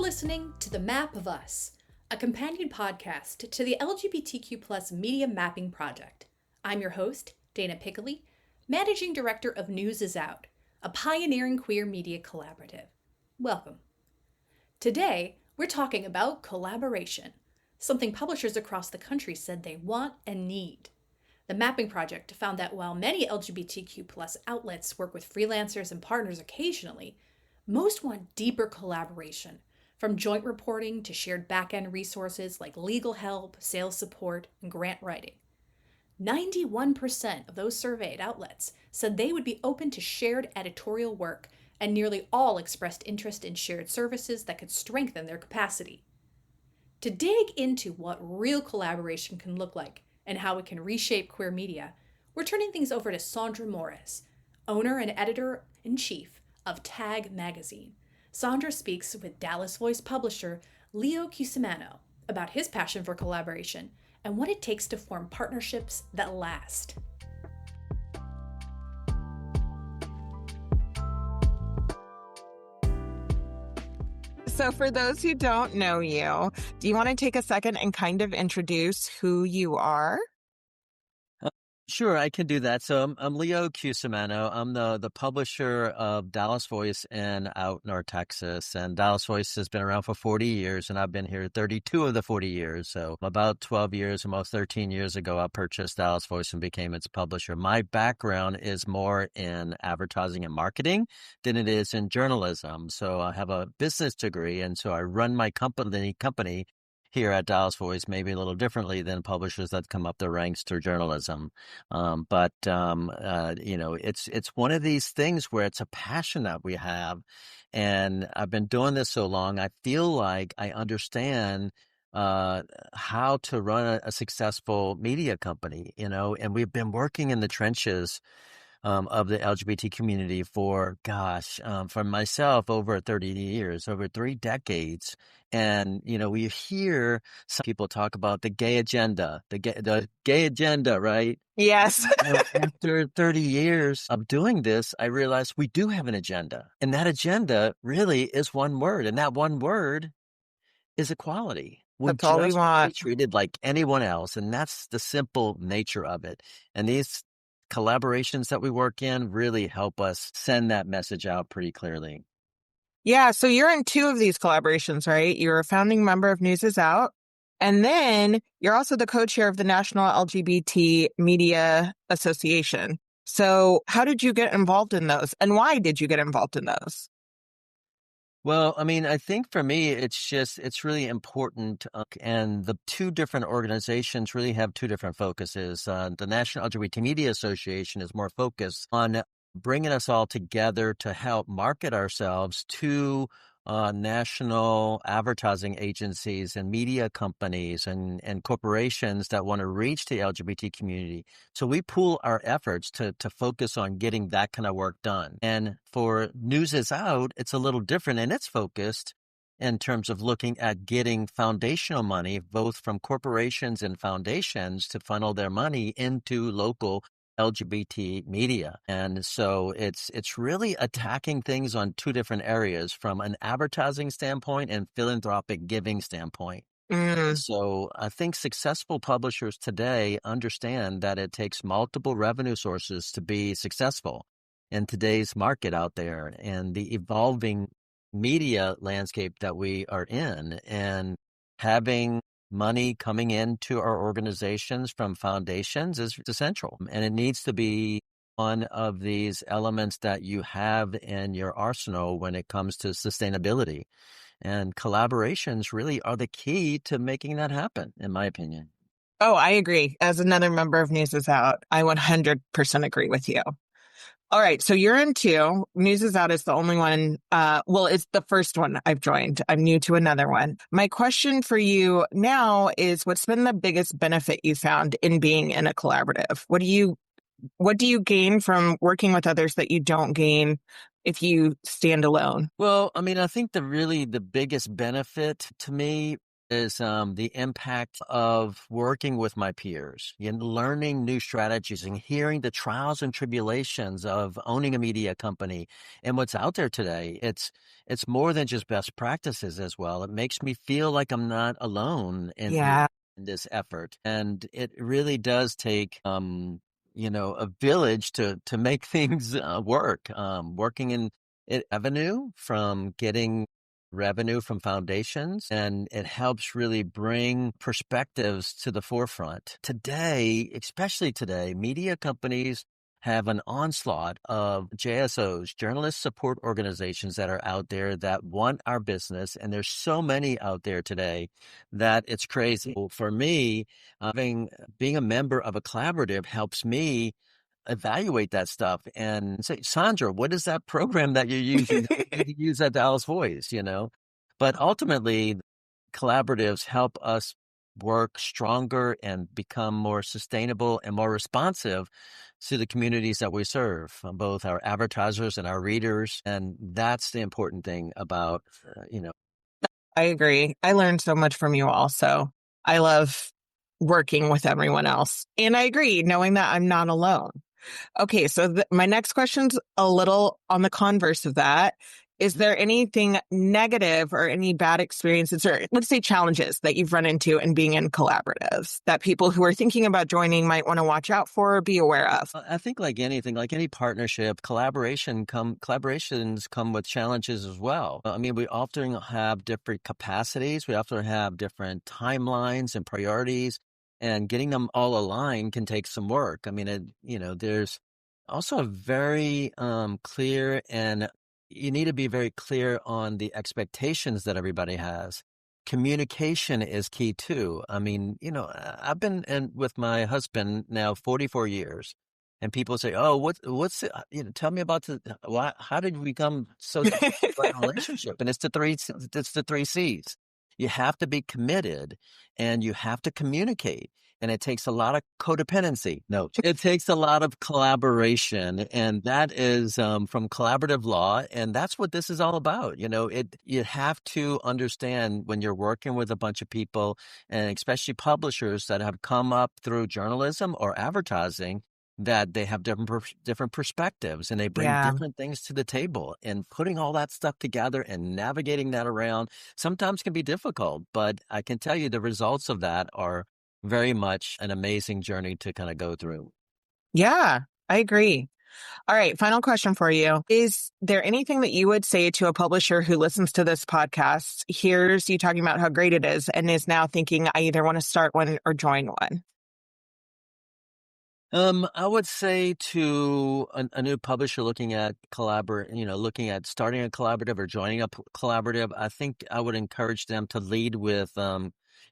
listening to The Map of Us, a companion podcast to the LGBTQ Media Mapping Project. I'm your host, Dana Piccoli, Managing Director of News Is Out, a pioneering queer media collaborative. Welcome. Today, we're talking about collaboration, something publishers across the country said they want and need. The Mapping Project found that while many LGBTQ outlets work with freelancers and partners occasionally, most want deeper collaboration, from joint reporting to shared back-end resources like legal help, sales support, and grant writing. 91% of those surveyed outlets said they would be open to shared editorial work, and nearly all expressed interest in shared services that could strengthen their capacity. To dig into what real collaboration can look like and how it can reshape queer media, we're turning things over to Sondra Morris, owner and editor-in-chief of Tagg magazine. Sondra speaks with Dallas Voice publisher Leo Cusimano about his passion for collaboration and what it takes to form partnerships that last. So for those who don't know you, do you want to take a second and kind of introduce who you are? Sure, I can do that. So I'm Leo Cusimano. I'm the publisher of Dallas Voice in out North Texas. And Dallas Voice has been around for 40 years, and I've been here 32 of the 40 years. So about 12 years, almost 13 years ago, I purchased Dallas Voice and became its publisher. My background is more in advertising and marketing than it is in journalism. So I have a business degree, and so I run my company here at Dallas Voice maybe a little differently than publishers that come up the ranks through journalism. It's one of these things where it's a passion that we have. And I've been doing this so long, I feel like I understand how to run a successful media company, and we've been working in the trenches of the LGBT community for myself, over 30 years, over 3 decades. And, we hear some people talk about the gay agenda, the gay agenda, right? Yes. After 30 years of doing this, I realized we do have an agenda. And that agenda really is one word. And that one word is equality. That's all we want. Be treated like anyone else. And that's the simple nature of it. And these collaborations that we work in really help us send that message out pretty clearly. Yeah, so you're in 2 of these collaborations, right? You're a founding member of News Is Out, and then you're also the co-chair of the National LGBT Media Association. So how did you get involved in those, and why did you get involved in those? Well, I think for me, it's really important. And the 2 different organizations really have 2 different focuses. The National LGBT Media Association is more focused on bringing us all together to help market ourselves to national advertising agencies and media companies and corporations that want to reach the LGBT community. So we pool our efforts to focus on getting that kind of work done. And for News Is Out, it's a little different, and it's focused in terms of looking at getting foundational money, both from corporations and foundations, to funnel their money into local LGBT media. And so it's really attacking things on 2 different areas, from an advertising standpoint and philanthropic giving standpoint. So I think successful publishers today understand that it takes multiple revenue sources to be successful in today's market out there and the evolving media landscape that we are in. And having money coming into our organizations from foundations is essential. And it needs to be one of these elements that you have in your arsenal when it comes to sustainability. And collaborations really are the key to making that happen, in my opinion. Oh, I agree. As another member of News Is Out, I 100% agree with you. All right, so you're in 2. News Is Out is the only one. It's the first one I've joined. I'm new to another one. My question for you now is, what's been the biggest benefit you found in being in a collaborative? What do you gain from working with others that you don't gain if you stand alone? Well, I think the biggest benefit to me is the impact of working with my peers, learning new strategies and hearing the trials and tribulations of owning a media company and what's out there today. It's more than just best practices as well. It makes me feel like I'm not alone Yeah, in this effort, and it really does take a village to make things work. Working in avenue from getting revenue from foundations, and it helps really bring perspectives to the forefront. Today, especially today, media companies have an onslaught of JSOs, journalist support organizations that are out there that want our business. And there's so many out there today that it's crazy. For me, being a member of a collaborative helps me evaluate that stuff and say, Sondra, what is that program that you're using that you need to use at Dallas Voice? But ultimately, collaboratives help us work stronger and become more sustainable and more responsive to the communities that we serve, both our advertisers and our readers. And that's the important thing about, I agree. I learned so much from you also. I love working with everyone else. And I agree, knowing that I'm not alone. Okay, so my next question's a little on the converse of that. Is there anything negative or any bad experiences, or let's say challenges, that you've run into in being in collaboratives that people who are thinking about joining might want to watch out for or be aware of? I think like anything, like any partnership, collaborations come with challenges as well. I mean, we often have different capacities. We often have different timelines and priorities, and getting them all aligned can take some work. I mean, there's also a very clear, and you need to be very clear on the expectations that everybody has. Communication is key too. I mean, I've been with my husband now 44 years, and people say, "Oh, what's it? Tell me about how did we become so successful in a relationship?" And it's the three C's. You have to be committed, and you have to communicate. And it takes a lot of codependency. No, it takes a lot of collaboration, and that is from collaborative law, and that's what this is all about. You have to understand when you're working with a bunch of people, and especially publishers that have come up through journalism or advertising, that they have different perspectives, and they bring Yeah. different things to the table. And putting all that stuff together and navigating that around sometimes can be difficult, but I can tell you the results of that are very much an amazing journey to kind of go through. Yeah, I agree. All right, final question for you. Is there anything that you would say to a publisher who listens to this podcast, hears you talking about how great it is, and is now thinking, I either want to start one or join one? I would say to a new publisher looking at looking at starting a collaborative or joining a collaborative, I think I would encourage them to lead with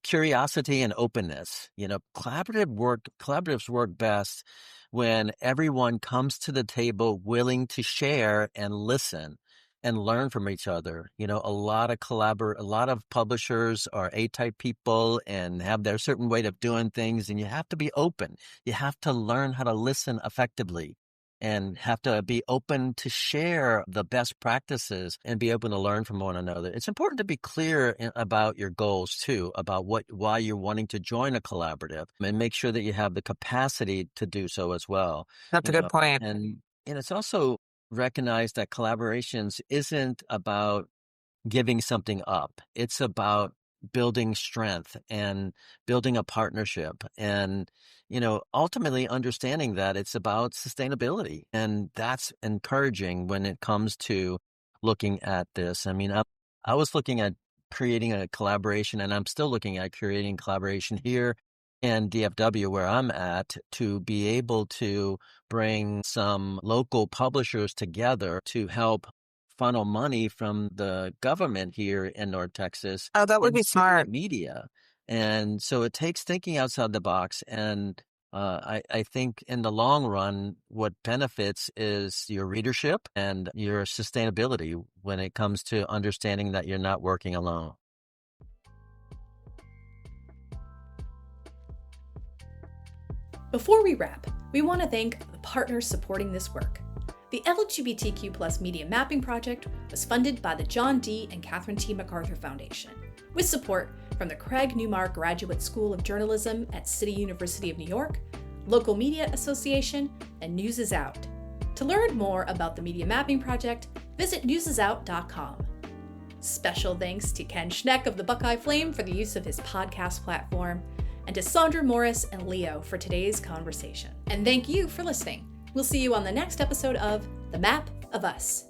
curiosity and openness. Collaboratives work best when everyone comes to the table willing to share and listen and learn from each other. A lot of publishers are A-type people and have their certain way of doing things, and you have to be open. You have to learn how to listen effectively and have to be open to share the best practices and be open to learn from one another. It's important to be clear about your goals too, about why you're wanting to join a collaborative, and make sure that you have the capacity to do so as well. That's a good point. And it's also recognize that collaborations isn't about giving something up. It's about building strength and building a partnership, and ultimately understanding that it's about sustainability. And that's encouraging when it comes to looking at this. I mean, I was looking at creating a collaboration, and I'm still looking at creating collaboration here in DFW where I'm at, to be able to bring some local publishers together to help funnel money from the government here in North Texas Oh, that would be into smart. media. And so it takes thinking outside the box. And I think in the long run, what benefits is your readership and your sustainability when it comes to understanding that you're not working alone. Before we wrap, we want to thank the partners supporting this work. The LGBTQ Media Mapping Project was funded by the John D. and Catherine T. MacArthur Foundation. with support from the Craig Newmark Graduate School of Journalism at City University of New York, Local Media Association, and News is Out. To learn more about the Media Mapping Project, visit newsisout.com. Special thanks to Ken Schneck of the Buckeye Flame for the use of his podcast platform, and to Sondra Morris and Leo for today's conversation. And thank you for listening. We'll see you on the next episode of The Map of Us.